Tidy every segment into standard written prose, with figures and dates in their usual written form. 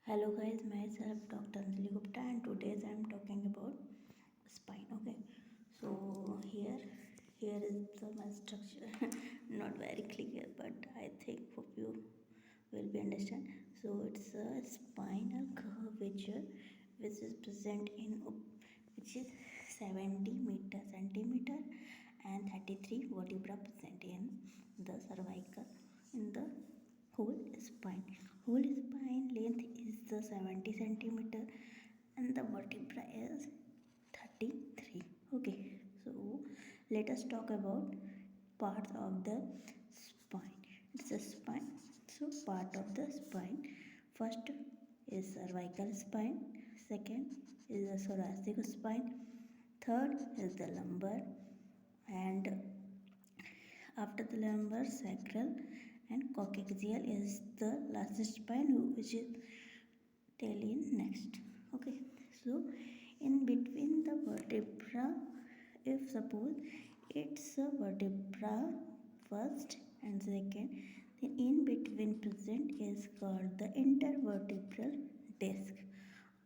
Hello guys, myself Dr. Anjali Gupta and today I am talking about spine. Okay, so here is my structure. Not very clear, but I think hope you will be understand. So it's a spinal curvature which is present in which is 70 centimeter and 33 vertebra present in the cervical in the whole spine. Whole spine length is the 70 centimeter and the vertebra is 33. Okay, so let us talk about parts of the spine. It's a spine. So part of the spine. First is cervical spine. Second is the thoracic spine. Third is the lumbar, and after the lumbar, sacral and coaxial is the last spine which is tailin next. Okay, so in between the vertebra, if suppose it's a vertebra first and second, then in between present is called the intervertebral disc.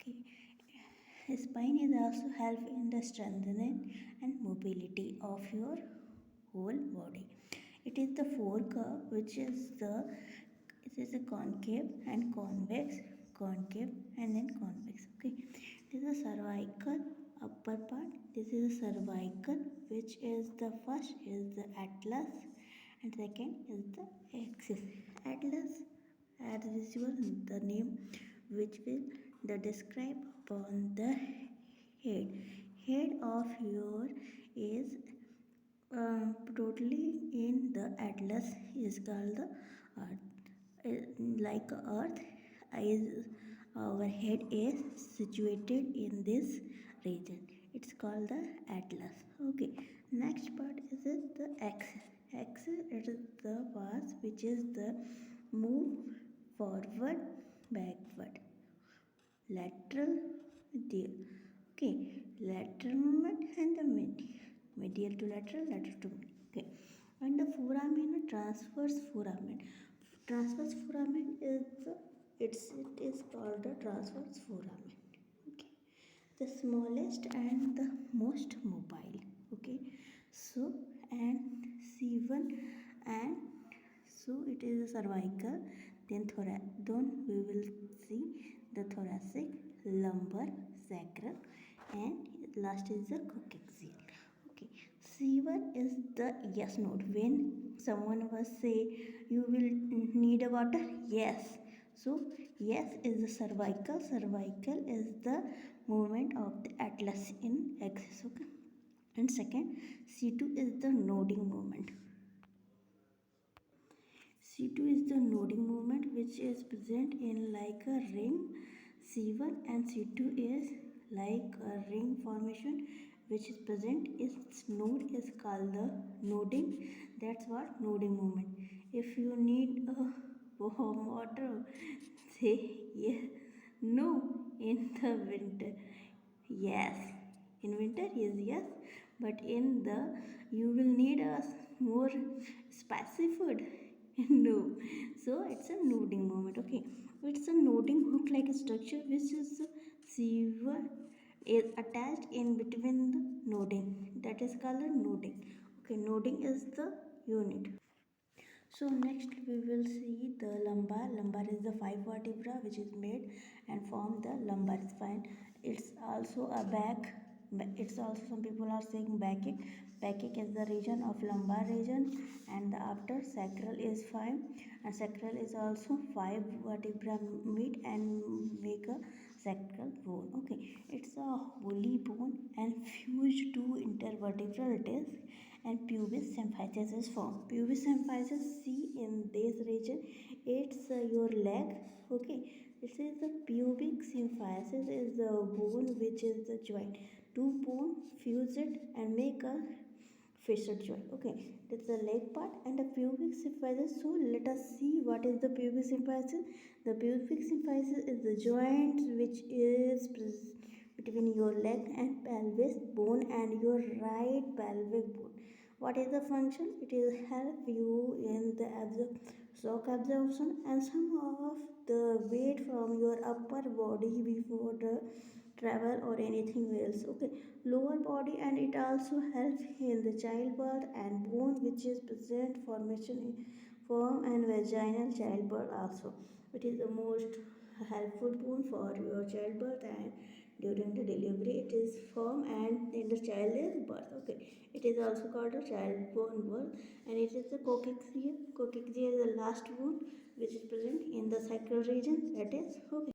Okay, spine is also help in the strengthening and mobility of your whole body. It is the forecurve which is the it is a concave and convex, concave and then convex. Okay, this is a cervical upper part. This is a cervical, which is the first is the atlas and second is the axis. Atlas as visual the name which will the describe upon the head. Head of your is totally in the atlas is called the earth. Like earth is our head is situated in this region. It's called the atlas. Okay, next part is the axis. Axis it is the part which is the move forward, backward, lateral, medial. Okay, lateral movement and the medial to lateral, lateral to medial. Okay, and the foramen, transverse foramen. Transverse foramen is it is called the transverse foramen. Okay, the smallest and the most mobile. Okay, so and C1 and so it is a cervical, then then we will see the thoracic, lumbar, sacral, and last is the coaxial. Okay, C1 is the yes node. When someone was say you will need a water, yes. So yes is the cervical. Cervical is the movement of the atlas in axis. Okay, and second C2 is the noding movement. C2 is the noding movement which is present in like a ring. C1 and C2 is like a ring formation which is present. Its node is called the noding. That's what noding movement. If you need a warm water, say yes. No in the winter. Yes. In winter is yes, but in the you will need a more spicy food. No, so it's a noding moment. Okay, it's a noding hook like structure which is silver is attached in between the noding, that is called a noding. Okay, noding is the unit. So next we will see the lumbar. Lumbar is the five vertebra which is made and form the lumbar spine. It's also a back. It's also some people are saying backache. Backache is the region of lumbar region, and the after sacral is five, and sacral is also five vertebra meet and make a sacral bone. Okay, it's a holy bone and fused to intervertebral disc and pubis symphysis is formed. Pubis symphysis see in this region, it's your leg. Okay, this is the pubic symphysis is the bone which is the joint. Two bone fuse it and make a facet joint. Okay, that's the leg part and the pubic symphysis. So let us see what is the pubic symphysis. The pubic symphysis is the joint which is between your leg and pelvis bone and your right pelvic bone. What is the function? It is help you in the shock absorption, and some of the weight from your upper body before the travel or anything else. Okay, lower body, and it also helps in the childbirth and bone which is present formation in firm and vaginal childbirth also. It is the most helpful bone for your childbirth, and during the delivery it is firm, and in the child is birth. Okay, it is also called a child bone birth, and it is the coccygia. Coccygia is the last bone which is present in the sacral region, that is. Okay,